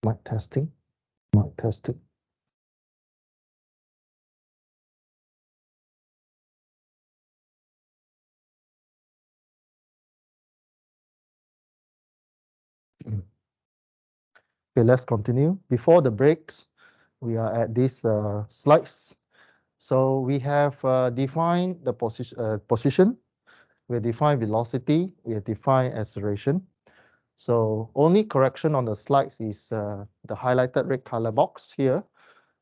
Mic testing. Mic testing. Okay, let's continue. Before the breaks, we are at these slides. So we have defined the position, we have defined velocity, we have defined acceleration. So only correction on the slides is the highlighted red color box here.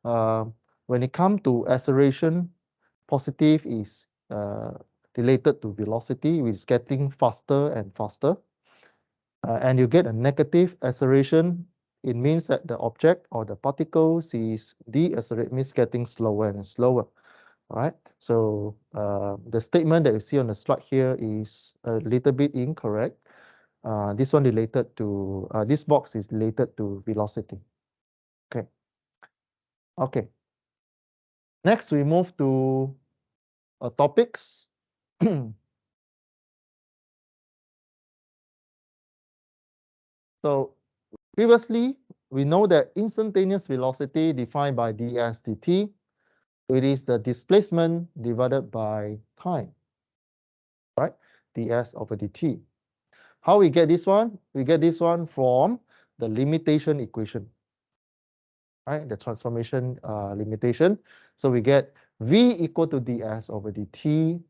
When it comes to acceleration, positive is related to velocity, which is getting faster and faster. And you get a negative acceleration, it means that the object or the particles is deaccelerate, means getting slower and slower. All right. So the statement that you see on the slide here is a little bit incorrect. This one related to this box is related to velocity. Okay. Okay. Next, we move to topics. So previously, we know that instantaneous velocity defined by ds dt, it is the displacement divided by time, right? ds over dt. How we get this one? We get this one from the limitation equation, right? The transformation limitation. So we get v equal to ds over dt.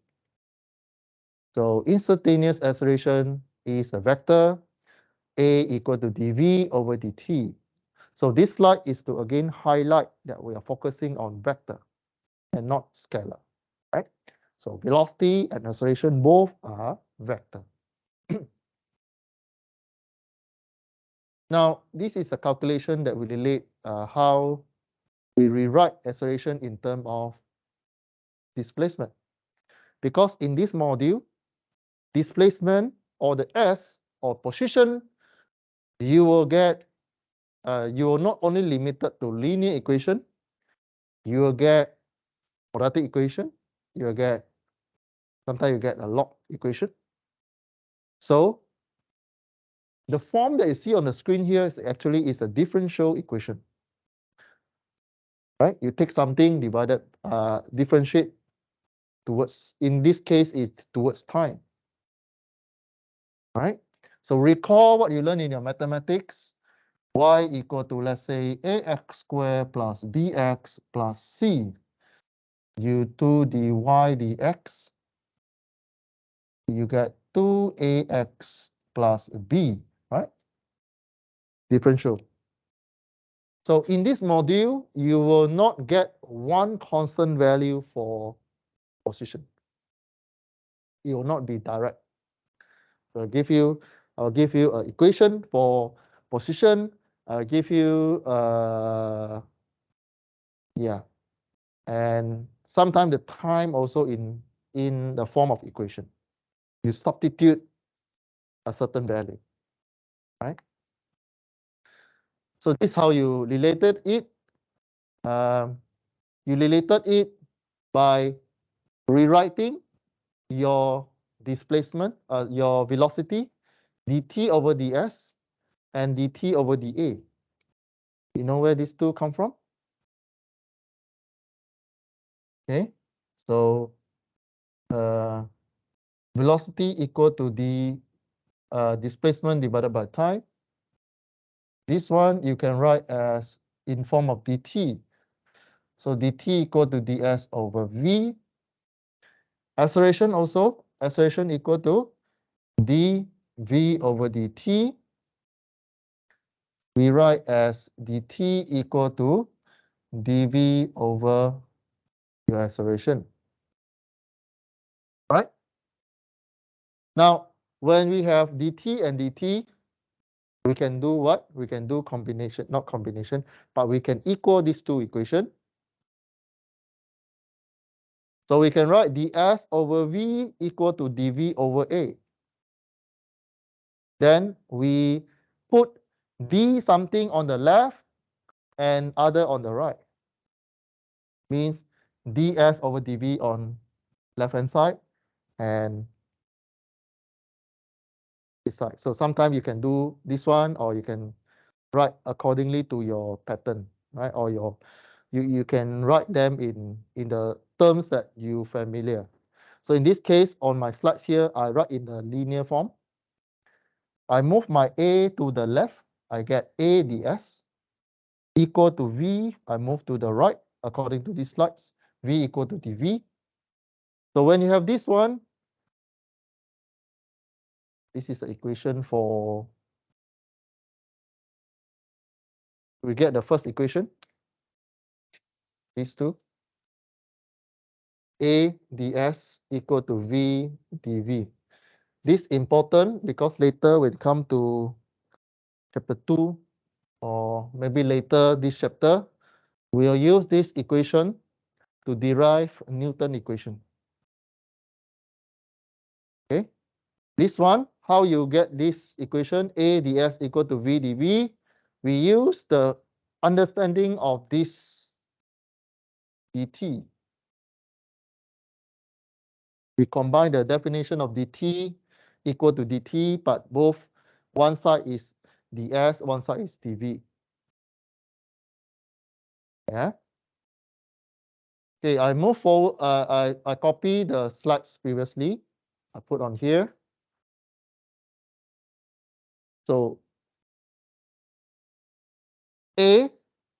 So instantaneous acceleration is a vector, a equal to dv over dt. So this slide is to again highlight that we are focusing on vector and not scalar, right? So velocity and acceleration both are vector. Now, this is a calculation that will relate how we rewrite acceleration in terms of displacement. Because in this module, displacement or the s or position, you will get, you will not only limited to linear equation, you will get quadratic equation, you will get, sometimes you get a log equation. So the form that you see on the screen here is actually is a differential equation, right? You take something divided, differentiate towards, in this case, is towards time, right? So recall what you learned in your mathematics. Y equal to, let's say, ax squared plus bx plus c u2 dy dx. You get 2ax plus b, right? Differential. So in this module, you will not get one constant value for position. It will not be direct. So I'll give you an equation for position. I'll give you yeah, and sometimes the time also in the form of equation. You substitute a certain value, right? So this is how you related it. You related it by rewriting your displacement, your velocity, dt over ds and dt over dA. You know where these two come from? Okay, so velocity equal to the displacement divided by time. This one you can write as in form of dt. So dt equal to ds over v. Acceleration also, acceleration equal to dv over dt. We write as dt equal to dv over your acceleration. Right? Now, when we have dt and dt, we can do what? We can do combination, not combination, but we can equal these two equations. So we can write ds over v equal to dv over a. Then we put d something on the left and other on the right. Means ds over dv on left hand side and this side. So sometimes you can do this one or you can write accordingly to your pattern, right? Or you can write them in the terms that you familiar. So in this case, on my slides here, I write in the linear form. I move my A to the left, I get A ds equal to V. I move to the right according to these slides, V equal to dV. So when you have this one, this is the equation for, we get the first equation, these two. A ds equal to V dV. This important because later when it come to chapter 2 or maybe later this chapter, we'll use this equation to derive Newton equation. Okay, this one, how you get this equation, A ds equal to V dV, we use the understanding of this dt. We combine the definition of dt equal to dt, but both one side is ds, one side is dv. Yeah. Okay, I move forward. I copy the slides previously. I put on here. So A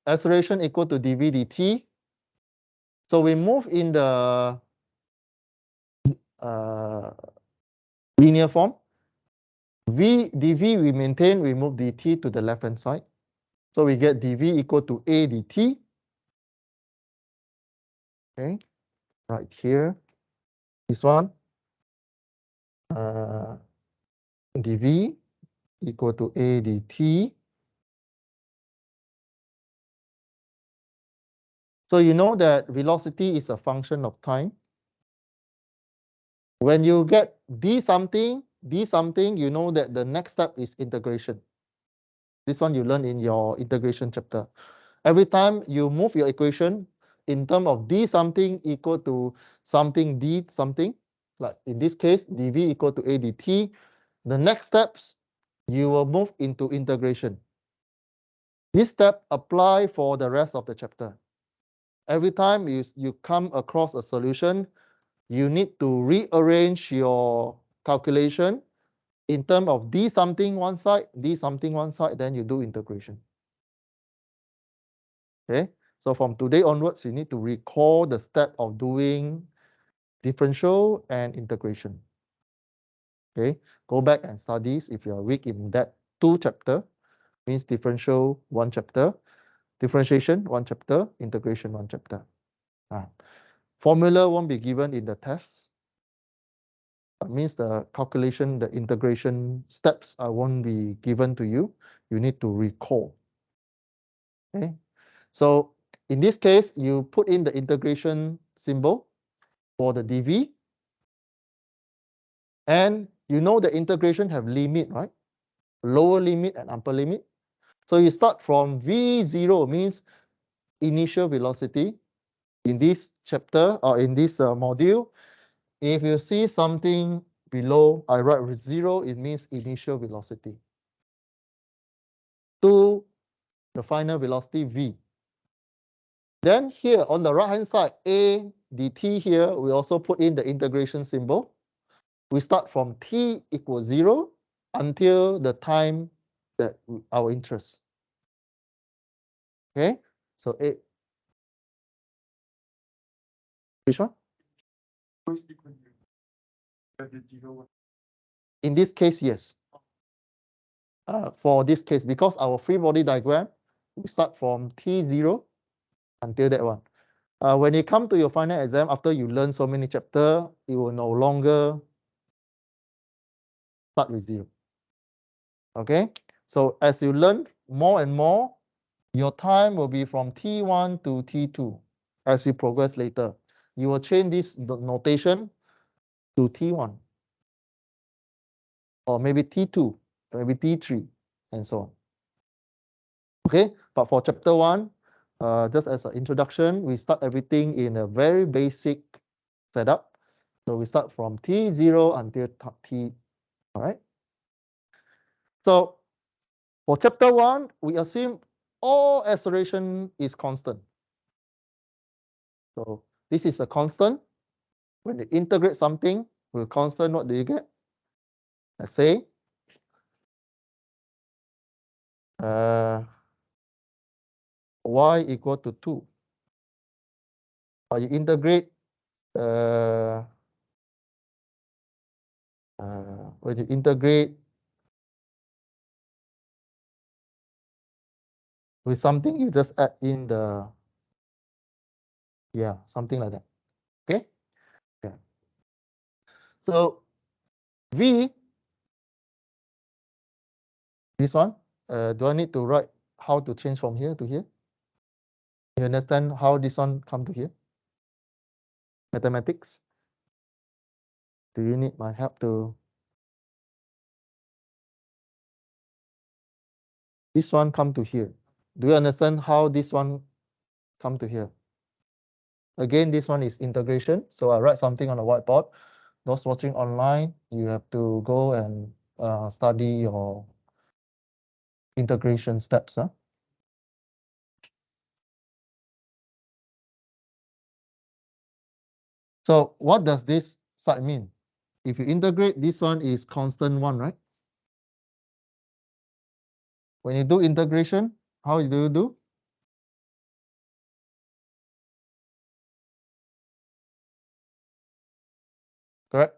acceleration equal to dv dt. So we move in the linear form. V dv we maintain, we move dt to the left hand side. So we get dv equal to A dt. Okay, right here. This one. Dv equal to A dt. So you know that velocity is a function of time. When you get d something, you know that the next step is integration. This one you learn in your integration chapter. Every time you move your equation in terms of d something equal to something d something, like in this case, dv equal to A dt, the next steps, you will move into integration. This step apply for the rest of the chapter. Every time you come across a solution, you need to rearrange your calculation in terms of d something one side, d something one side, then you do integration. Okay, so from today onwards, you need to recall the step of doing differential and integration. Okay, go back and study if you are weak in that 2 chapter, means differential 1 chapter, differentiation 1 chapter, integration 1 chapter. Formula won't be given in the test. That means the calculation, the integration steps won't be given to you. You need to recall. Okay, so in this case, you put in the integration symbol for the dv, and you know the integration have limit, right? Lower limit and upper limit. So you start from v0, means initial velocity. In this chapter or in this module, if you see something below, I write with 0, it means initial velocity, to the final velocity v. Then here on the right hand side, A dt here, we also put in the integration symbol. We start from t equals 0 until the time that our interest. Okay, so A, which one? In this case, yes. For this case, because our free body diagram, we start from t0 until that one. When you come to your final exam, after you learn so many chapters, it will no longer start with 0. Okay, so as you learn more and more, your time will be from T1 to T2. As you progress later, you will change this notation to T1, or maybe T2, maybe T3, and so on. Okay, but for chapter 1, just as an introduction, we start everything in a very basic setup. So we start from T0 until T, all right? So For chapter 1, we assume all acceleration is constant. So this is a constant. When you integrate something with constant, what do you get? Let's say y equal to 2. Or you integrate when you integrate with something, you just add in the, yeah, something like that. Okay? Yeah. So V, this one, do I need to write how to change from here to here? You understand how this one come to here? Mathematics? Do you need my help to? This one come to here. Do you understand how this one come to here? Again, this one is integration. So I write something on the whiteboard. Those watching online, you have to go and study your integration steps. Huh? So what does this side mean? If you integrate, this one is constant 1, right? When you do integration, how do you do? Correct?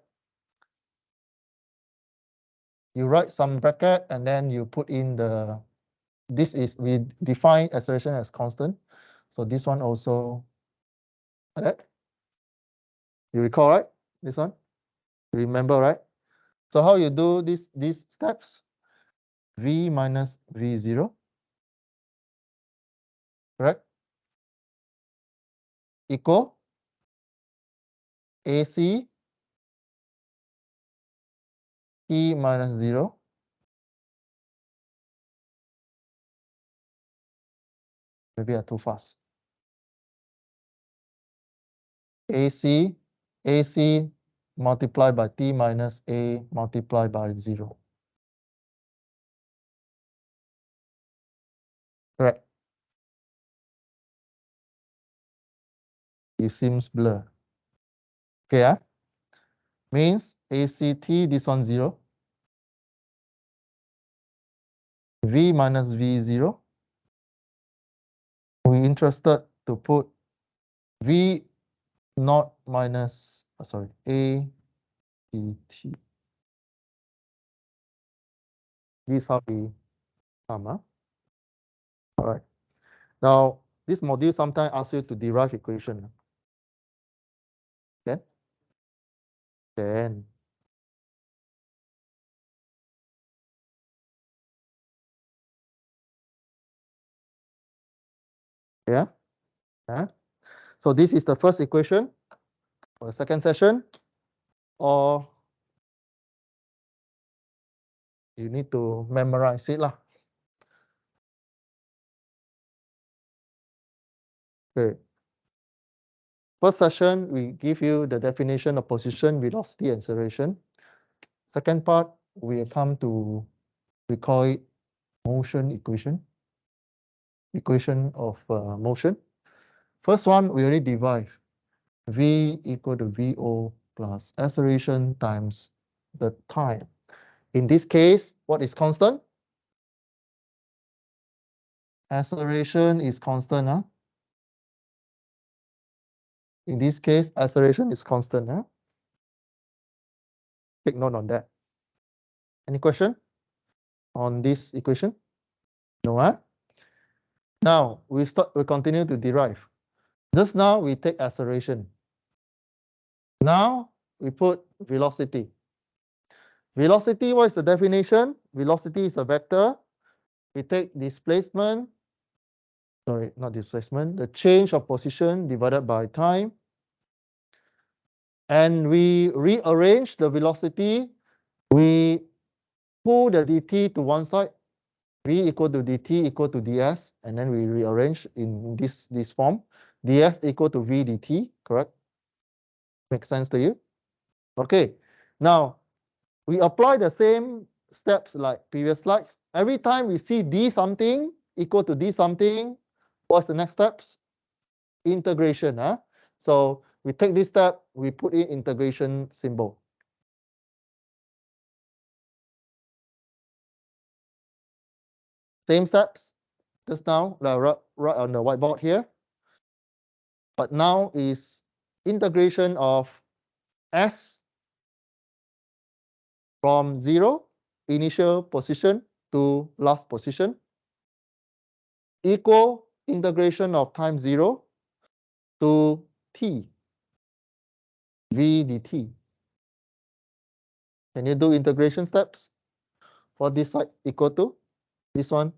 You write some bracket and then you put in the, this is, we define acceleration as constant. So this one also, like that. You recall, right? This one? You remember, right? So how you do these steps? V minus V0, correct? Equal AC T minus 0. Maybe I'm too fast. AC multiplied by T minus A multiplied by 0. Correct. It seems blur. Okay, means ACT, this one 0. V minus V0. We interested to put V naught minus, sorry, ACT. This is how we come. All right. Now, this module sometimes asks you to derive equation. Okay. Then yeah. So this is the first equation for the second session, or you need to memorize it lah. Okay. First session, we give you the definition of position, velocity, and acceleration. Second part, we come to, we call it motion equation, equation of motion. First one, we already derive V equal to VO plus acceleration times the time. In this case, what is constant? Acceleration is constant. Huh? In this case, acceleration is constant. Huh? Take note on that. Any question on this equation? No, huh? Now we continue to derive. Just now we take acceleration. Now we put velocity. Velocity, what is the definition? Velocity is a vector. We take displacement, sorry, not displacement, the change of position divided by time. And we rearrange the velocity. We pull the dt to one side. V equal to dt equal to ds, and then we rearrange in this form. ds equal to v dt, correct? Make sense to you? Okay. Now, we apply the same steps like previous slides. Every time we see d something equal to d something, what's the next steps? Integration. Huh? So we take this step, we put in integration symbol. Same steps just now, right on the whiteboard here. But now is integration of s from 0, initial position, to last position, equal integration of time 0 to t, v dt. Can you do integration steps for this side equal to this one?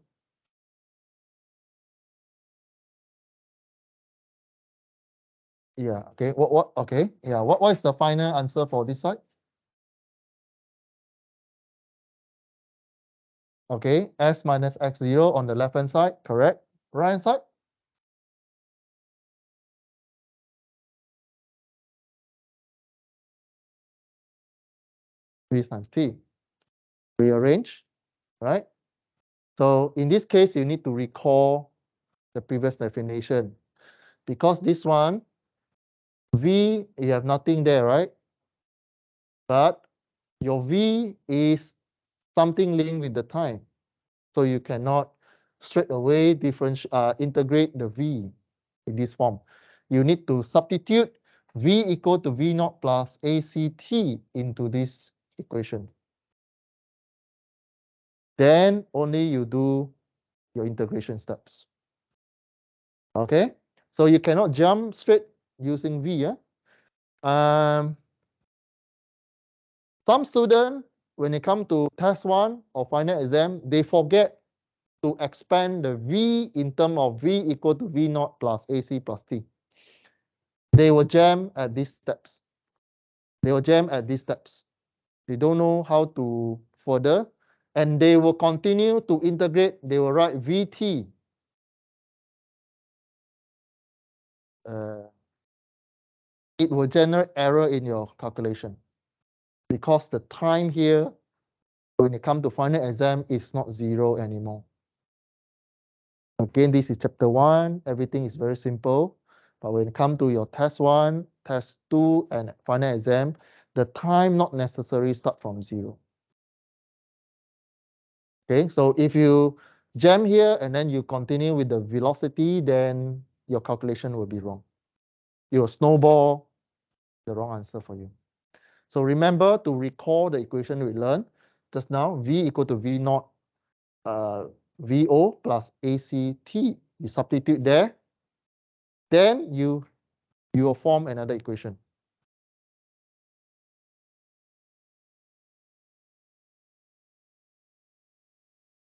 Yeah, okay. Okay, yeah, what is the final answer for this side? Okay, s minus x0 on the left hand side, correct. Right hand side? V times t. Rearrange, right? So in this case, you need to recall the previous definition. Because this one, v, you have nothing there, right? But your v is something linked with the time. So you cannot straight away integrate the v in this form. You need to substitute v equal to v naught plus act into this equation. Then only you do your integration steps. Okay, so you cannot jump straight using v. Some students, when they come to test 1 or final exam, they forget to expand the v in terms of v equal to v naught plus ac plus t. They will jam at these steps. They will jam at these steps. They don't know how to further, and they will continue to integrate. They will write vt. It will generate error in your calculation because the time here, when it comes to final exam, is not 0 anymore. Again, this is chapter 1. Everything is very simple. But when it comes to your test 1, test 2, and final exam, the time not necessarily start from 0. Okay, so if you jam here and then you continue with the velocity, then your calculation will be wrong. It will snowball the wrong answer for you. So remember to recall the equation we learned just now, v equal to v naught VO plus ACT. You substitute there, then you will form another equation.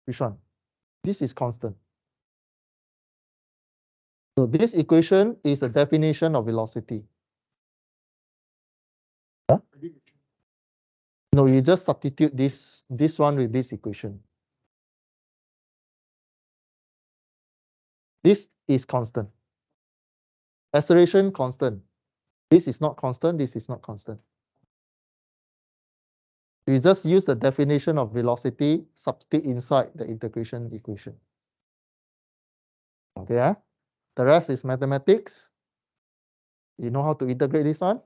Which one? This is constant. So this equation is a definition of velocity. Huh? No, you just substitute this one with this equation. This is constant. Acceleration constant. This is not constant. This is not constant. We just use the definition of velocity, substitute inside the integration equation. Okay, huh? The rest is mathematics. You know how to integrate this one?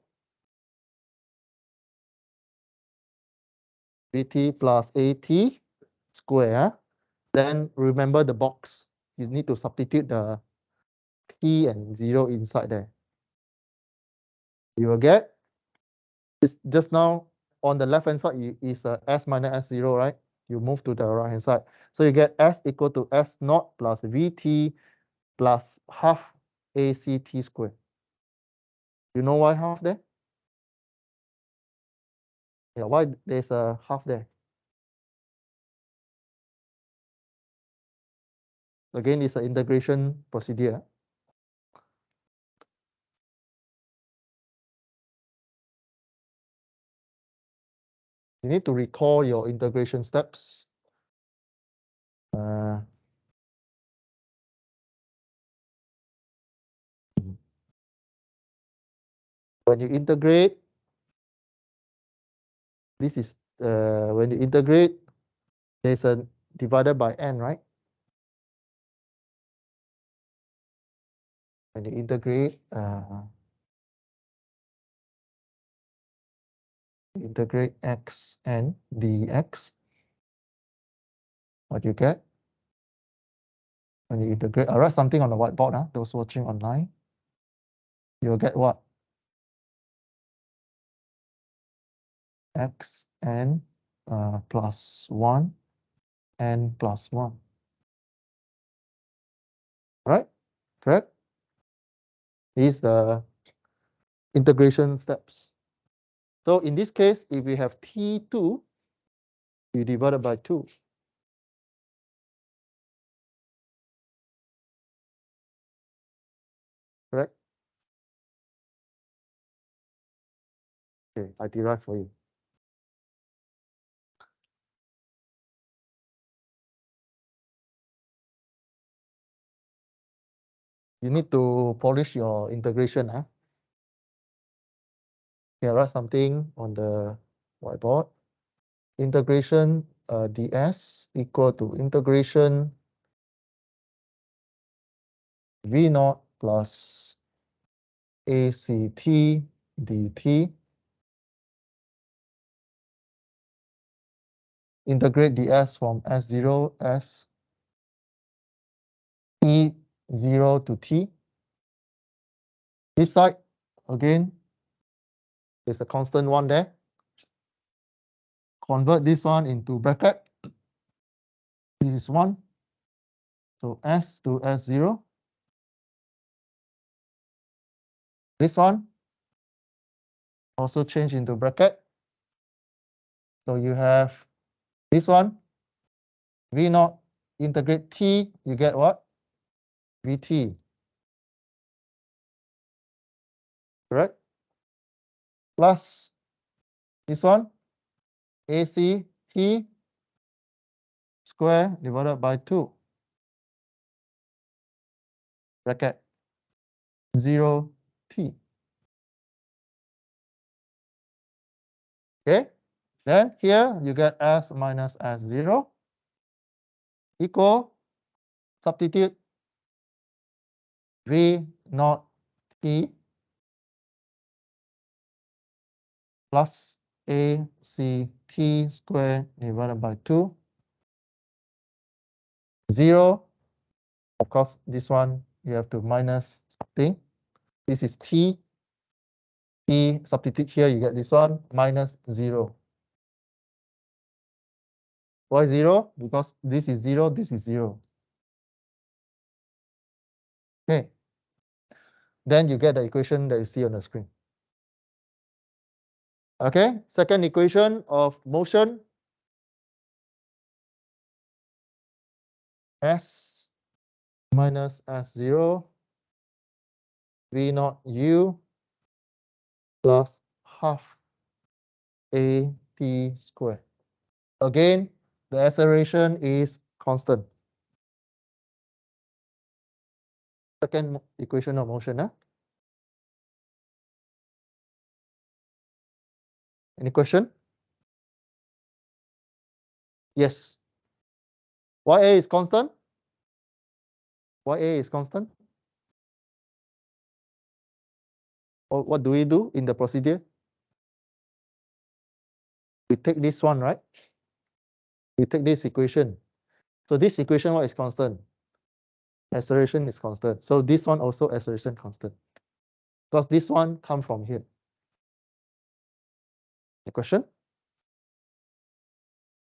Vt plus At square. Then remember the box. You need to substitute the t and 0 inside there. You will get this just now on the left hand side is s minus s0, right? You move to the right hand side. So you get s equal to s naught plus Vt plus half Act squared. You know why half there? Yeah, why there's a half there? Again, it's an integration procedure. You need to recall your integration steps. When you integrate, this is when you integrate, There's a divided by n, right? When you integrate x n dx, what do you get? When you integrate, I'll write something on the whiteboard, those watching online. You'll get what? X n plus 1, n plus 1. Right? Correct? These are the integration steps. So in this case, if we have t2, you divide it by 2. Correct? Okay, I derive for you. You need to polish your integration. Okay, write something on the whiteboard. Integration ds equal to integration v naught plus act dt. Integrate ds from s0 s t0 to t. This side, again, there's a constant 1 there. Convert this one into bracket. This is 1. So s to s0. This one also change into bracket. So you have this one, v naught, integrate t, you get what? Vt. Correct? Plus this one, ac t square divided by 2. Bracket 0 t. Okay? Then here you get s minus s0 equal, substitute v naught t plus act square divided by 2. 0. Of course, this one you have to minus something. This is t. T substitute here, you get this one minus 0. Why 0? Because this is 0, this is 0. Okay. Then you get the equation that you see on the screen. Okay. Second equation of motion. S minus S0 V naught U plus half AT squared. Again, the acceleration is constant. Second equation of motion. Any question? Yes. YA is constant. YA is constant. Or what do we do in the procedure? We take this one, right? We take this equation. So this equation, what is constant? Acceleration is constant. So this one also acceleration constant. Because this one come from here. Any question?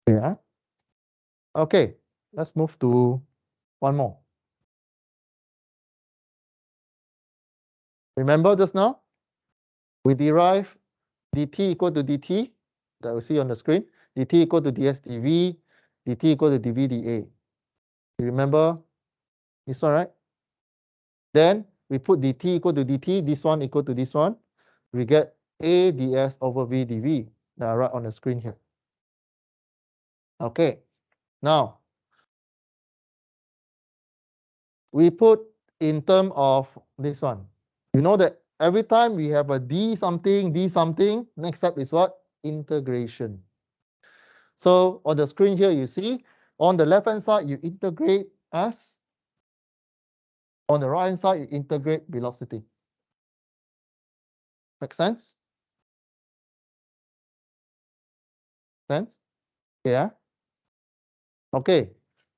Yeah. Okay, let's move to one more. Remember just now, we derive dt equal to dt, that we see on the screen, dt equal to ds dv, dt equal to dv dA. You remember this one, right? Then we put dt equal to dt, this one equal to this one, we get a ds over v dv, that I write on the screen here. Okay, now we put in term of this one. You know that every time we have a d something, next step is what? Integration. So on the screen here, you see on the left-hand side, you integrate s. On the right-hand side, you integrate velocity. Make sense? Sense? Yeah. Okay.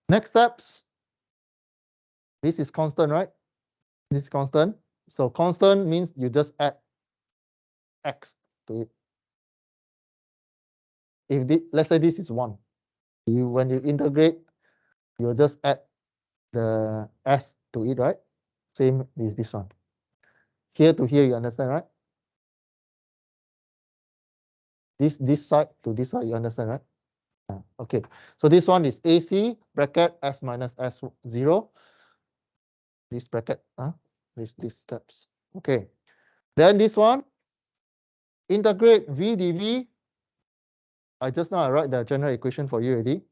Next steps. This is constant, right? This is constant. So constant means you just add x to it. If let's say this is 1, when you integrate, you just add the s to it, right? Same is this one. Here to here, you understand, right? This side to this side, you understand, right? Okay. So this one is AC bracket s minus s0. This bracket, these steps. Okay. Then this one, integrate v dv. Just now I write the general equation for you already.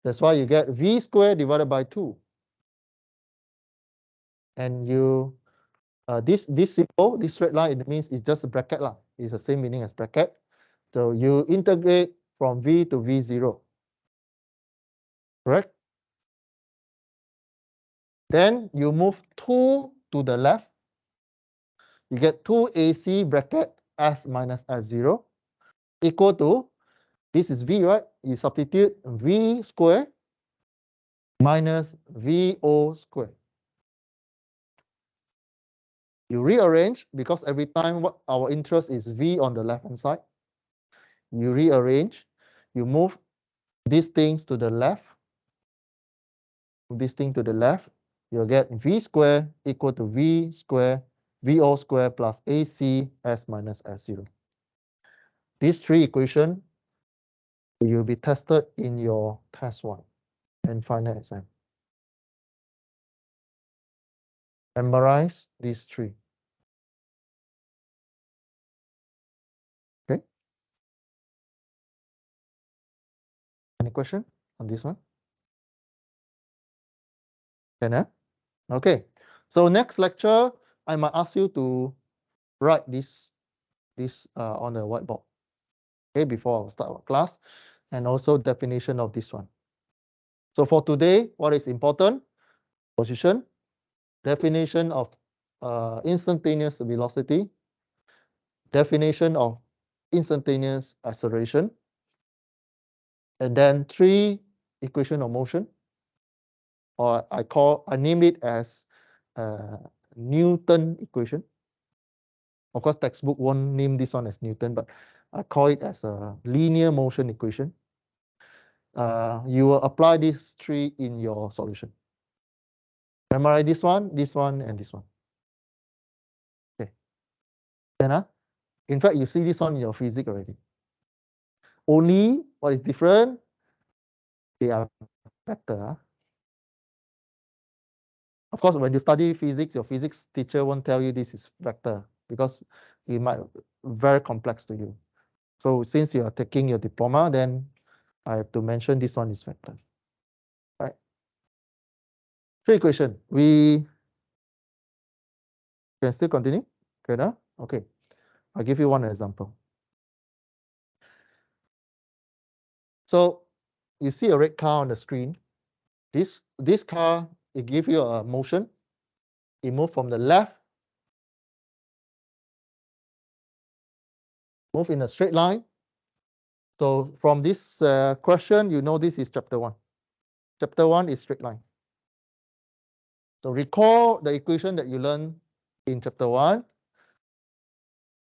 That's why you get v squared divided by 2. And you this symbol, this straight line, it means it's just a bracket lah. It's the same meaning as bracket. So you integrate from v to v0. Correct? Then you move 2 to the left. You get 2ac bracket s minus s0 equal to, this is v, right? You substitute v squared minus vo squared. You rearrange, because every time what our interest is v on the left-hand side. You rearrange, you move these things to the left. Move this thing to the left. You'll get v squared equal to v squared, vo squared plus ac s minus s0. These three equations will be tested in your test 1 and final exam. Memorize these three. Okay. Any question on this one? Can Okay. So next lecture, I might ask you to write this on the whiteboard. Okay, before I start our class, and also definition of this one. So for today, what is important? Position, definition of instantaneous velocity, definition of instantaneous acceleration, and then 3 equation of motion, or I name it as Newton equation. Of course, textbook won't name this one as Newton, but I call it as a linear motion equation. You will apply these 3 in your solution. Memorize this one, and this one. Okay. Then, in fact, you see this one in your physics already. Only what is different, they are better. Of course, when you study physics, your physics teacher won't tell you this is vector, because it might be very complex to you. So since you are taking your diploma, then I have to mention this one is vector. Right? 3 equation. We can still continue. Okay, okay. I'll give you one example. So you see a red car on the screen. This car, it gives you a motion. It moves from the left, move in a straight line. So from this question, you know this is chapter 1. Chapter 1 is straight line. So recall the equation that you learned in chapter 1.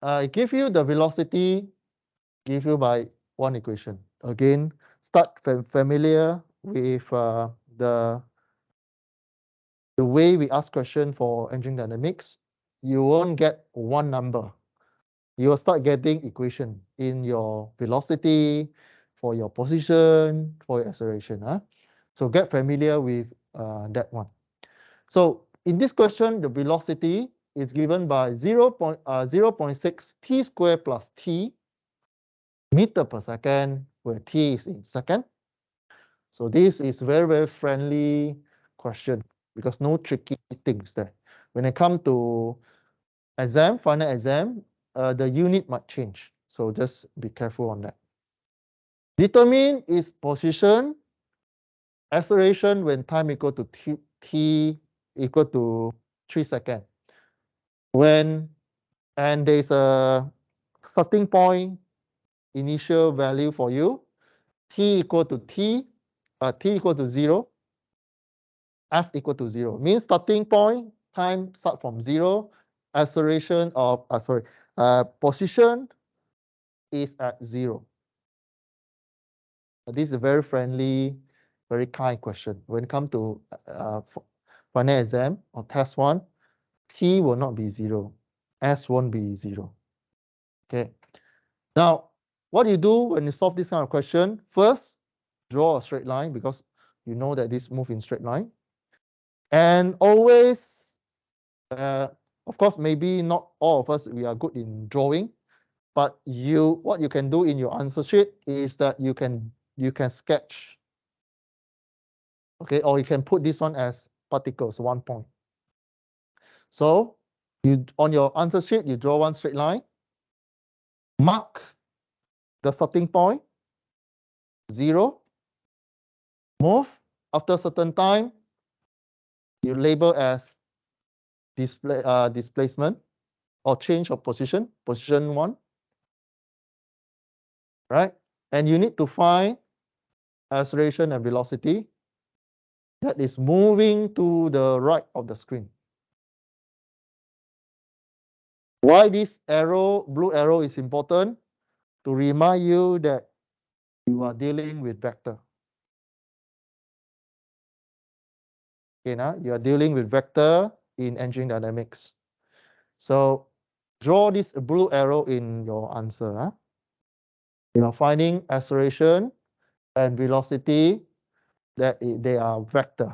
It gives you the velocity, give you by one equation. Again, start familiar with the way we ask question for engine dynamics. You won't get one number. You will start getting equation in your velocity, for your position, for your acceleration. So get familiar with that one. So in this question, the velocity is given by 0.6 t squared plus t meter per second, where t is in second. So this is very, very friendly question, because no tricky things there. When it comes to exam, final exam, the unit might change. So just be careful on that. Determine its position, acceleration when time equal to t equal to 3 seconds. And there's a starting point initial value for you, t equal to 0, s equal to 0. Means starting point, time start from 0, acceleration of, position is at 0. This is a very friendly, very kind question. When it comes to final exam or test 1, t will not be 0, s won't be 0. Okay. Now, what do you do when you solve this kind of question? First, draw a straight line because you know that this move in straight line. And always, of course, maybe not all of us, we are good in drawing, but what you can do in your answer sheet is that you can sketch, okay, or you can put this one as particles, 1 point. So on your answer sheet, you draw one straight line, mark the starting point, 0, move after a certain time, you label as displacement or change of position, position 1, right? And you need to find acceleration and velocity that is moving to the right of the screen. Why this arrow, blue arrow, is important? To remind you that you are dealing with vector. Okay, now you are dealing with vector in engineering dynamics. So draw this blue arrow in your answer. Huh? You are finding acceleration and velocity that they are vector.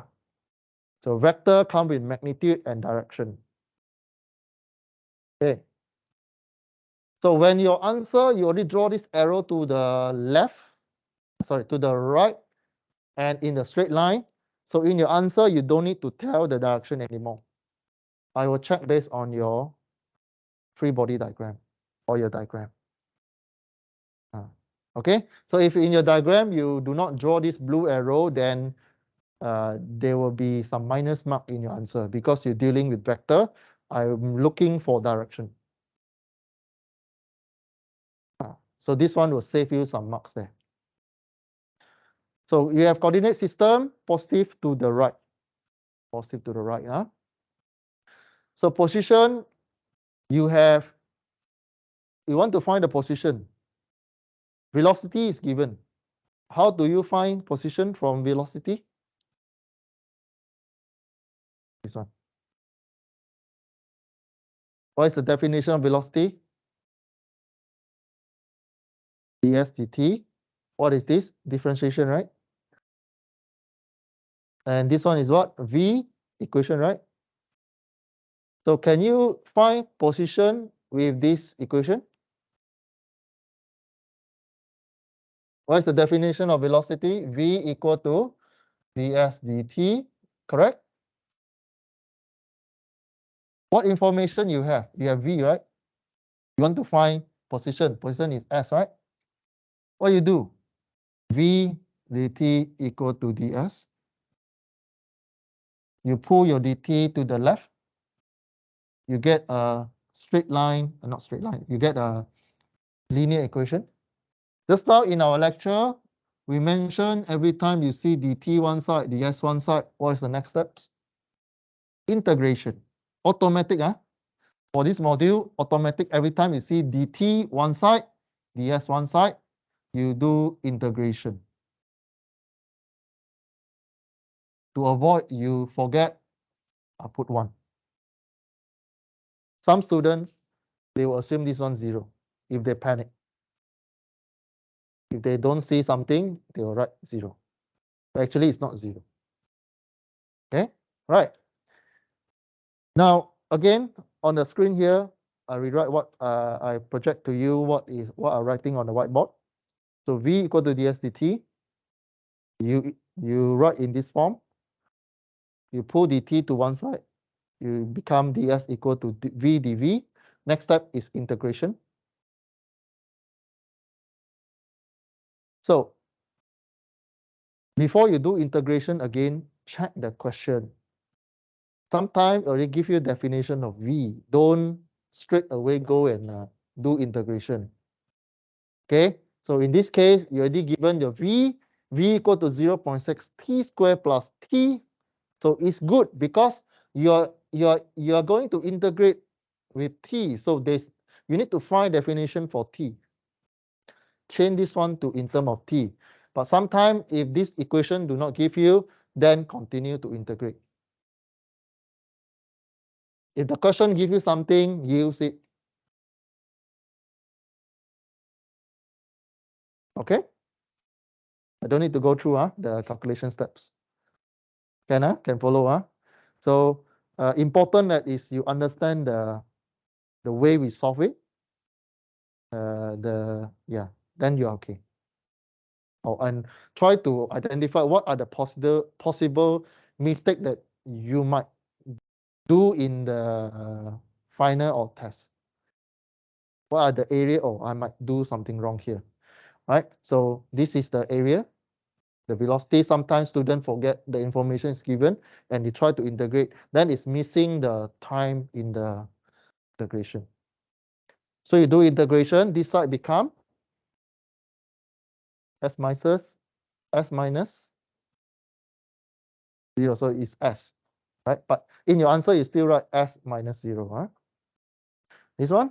So vector come with magnitude and direction. Okay. So when your answer, you already draw this arrow to the left, to the right, and in the straight line. So in your answer, you don't need to tell the direction anymore. I will check based on your free body diagram or your diagram. Okay, so if in your diagram you do not draw this blue arrow, then there will be some minus mark in your answer because you're dealing with vector. I'm looking for direction. So this one will save you some marks there. So you have coordinate system, positive to the right. Positive to the right. Huh? So position, you want to find the position. Velocity is given. How do you find position from velocity? This one. What is the definition of velocity? ds dt. What is this? Differentiation, right? And this one is what? V equation, right? So can you find position with this equation? What is the definition of velocity? V equal to ds dt, correct? What information you have? You have V, right? You want to find position. Position is S, right? What you do? V dt equal to ds. You pull your dt to the left. You get a straight line, not straight line. You get a linear equation. Just now in our lecture, we mentioned every time you see dt one side, ds one side, what is the next steps? Integration. Automatic, huh? For this module, automatic, every time you see dt one side, ds one side, you do integration. To avoid you forget, I put 1. Some students, they will assume this one 0 if they panic. If they don't see something, they will write 0. But actually, it's not 0. Okay, right. Now, again, on the screen here, I rewrite what I project to you what I'm writing on the whiteboard. So V equal to ds dt. You write in this form. You pull dt to one side. You become ds equal to v dv. Next step is integration. So Before you do integration again, check the question. Sometimes already give you a definition of V. Don't straight away go and do integration. Okay, so in this case, you already given your V equal to 0.6 t squared plus t. So it's good because you're going to integrate with t. So you need to find definition for t. Change this one to in term of t. But sometimes if this equation do not give you, then continue to integrate. If the question give you something, use it. Okay? I don't need to go through the calculation steps. Can follow. So important that is you understand the way we solve it. Then you're okay. Oh, and try to identify what are the possible mistake that you might do in the final or test. What are the area? Oh, I might do something wrong here, right? So this is the area, the velocity. Sometimes students forget the information is given and they try to integrate. Then it's missing the time in the integration. So you do integration. This side become s minus 0. So it's s, right? But in your answer, you still write s minus 0. This one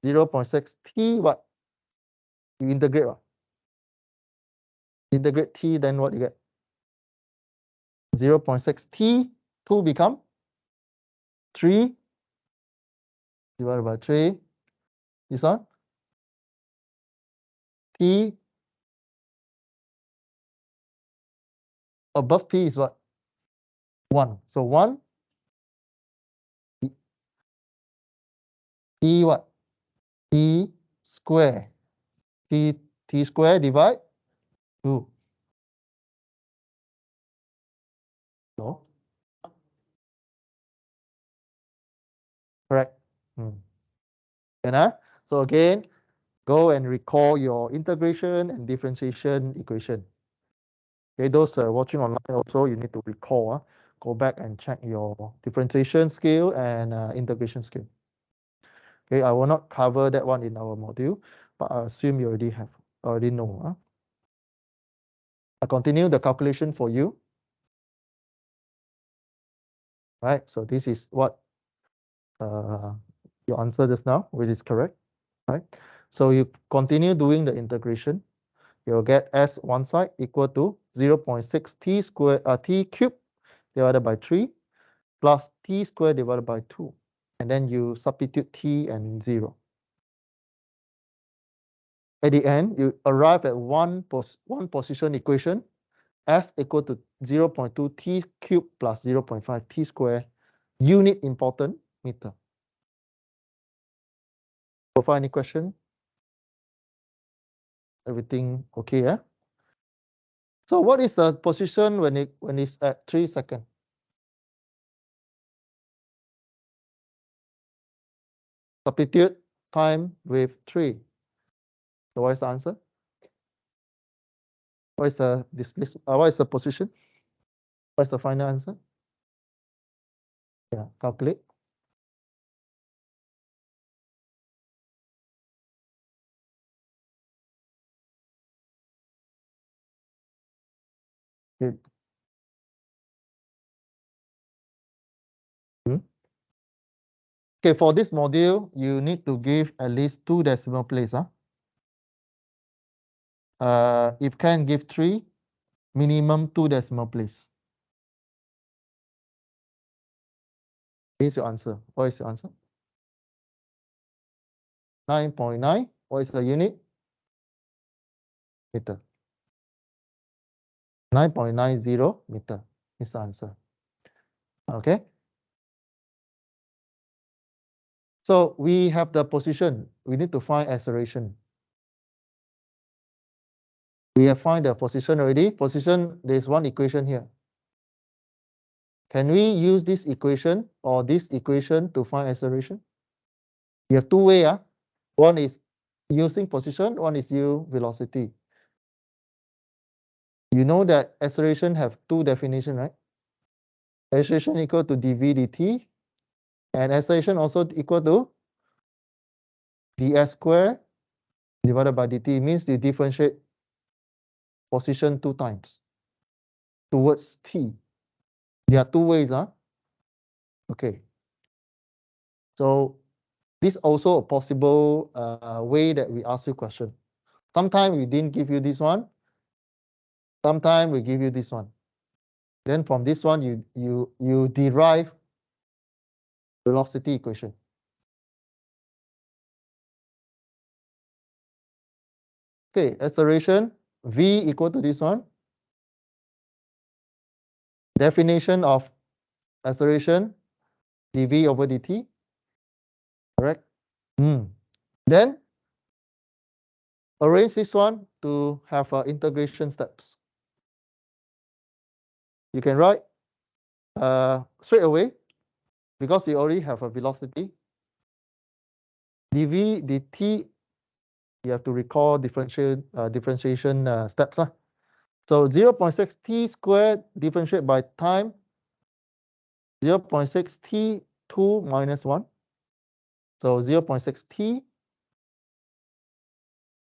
0.6 t what? You integrate what? Integrate t, then what you get? 0.6 t, 2 become 3 divided by 3. This one t above t is what? 1. So 1 t what? T square. T square divide 2. No, correct. So again, go and recall your integration and differentiation equation. Okay, those watching online also, you need to recall. Go back and check your differentiation skill and integration skill. Okay, I will not cover that one in our module, but I assume you already know. I continue the calculation for you. Right, so this is what your answer just now, which is correct. Right, so you continue doing the integration. You'll get s one side equal to 0.6 t square t cube divided by 3 plus t squared divided by 2. And then you substitute t and 0. At the end, you arrive at one position equation, s equal to 0.2 t cube plus 0.5 t square, unit important, meter. So far, any question? Everything okay, yeah? So what is the position when it's at 3 seconds? Substitute time with 3. So what is the answer? What is the displacement? What is the position? What is the final answer? Yeah, calculate. Okay. Okay, for this module, you need to give at least 2 decimal place. If can give 3, minimum 2 decimal place. Here's your answer. What is your answer? 9.9. What is the unit? Meter. 9.90 meter is the answer. Okay. So we have the position. We need to find acceleration. We have find the position already. Position, there's one equation here. Can we use this equation or this equation to find acceleration? You have two ways. One is using position, one is u velocity. You know that acceleration have two definitions, right? Acceleration equal to dv dt, and acceleration also equal to ds square divided by dt. It means you differentiate position 2 times towards t. There are 2 ways, huh? Okay. So this also a possible way that we ask you question. Sometimes we didn't give you this one. Sometimes we give you this one. Then from this one, you derive velocity equation. Okay, acceleration v equal to this one. Definition of acceleration dv over dt. Correct? Then arrange this one to have integration steps. You can write straight away because you already have a velocity. dv dt, you have to recall differentiation steps. So 0.6 t squared differentiate by time 0.6 t2 minus 1. So 0.6 t,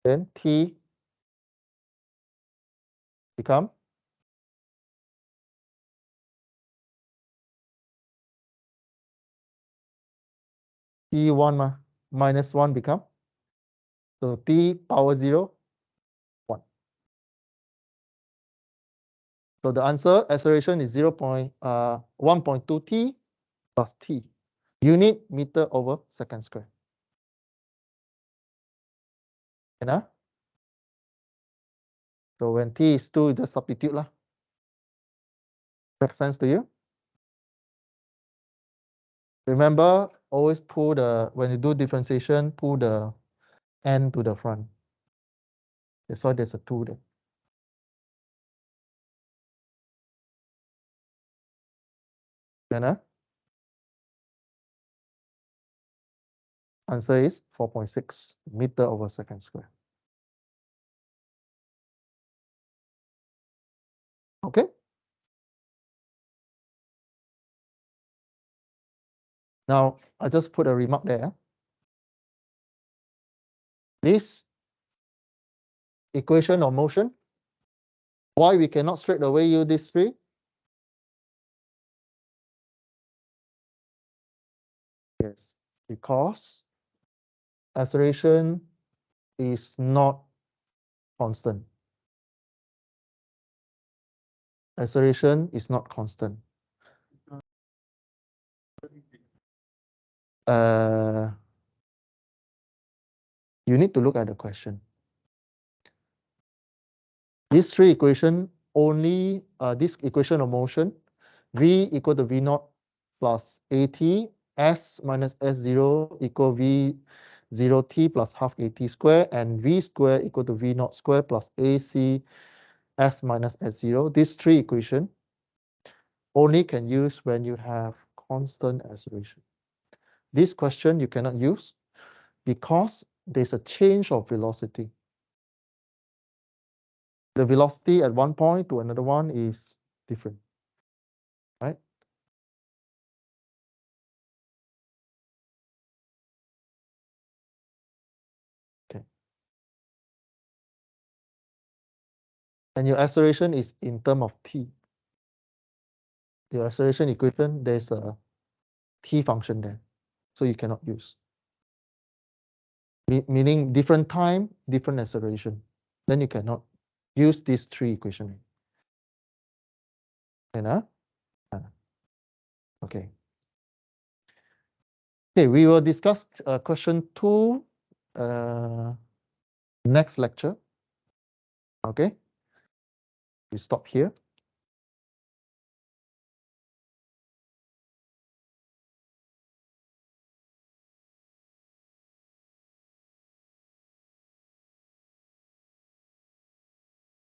then t become t1 minus 1 become, so t power 0, 1. So the answer acceleration is 1.2 t plus t, unit meter over second square. And, so when t is 2, just substitute lah. Makes sense to you? Remember, always pull when you do differentiation, pull the n to the front. That's why there's a 2 there. And, answer is 4.6 meter over second square. Okay. Now, I just put a remark there. This equation of motion, why we cannot straight away use this 3? Yes, because acceleration is not constant. Acceleration is not constant. You need to look at the question. These 3 equation only, this equation of motion, v equal to v naught plus at, s minus s0 equal v0 t plus half at square, and v square equal to v naught square plus ac s minus s0. These 3 equation only can use when you have constant acceleration. This question you cannot use because there's a change of velocity. The velocity at one point to another one is different, right? Okay. And your acceleration is in terms of t. Your acceleration equation, there's a t function there, so you cannot use. Meaning different time, different acceleration. Then you cannot use these 3 equations. And okay. Okay, we will discuss question 2 next lecture. Okay, we stop here.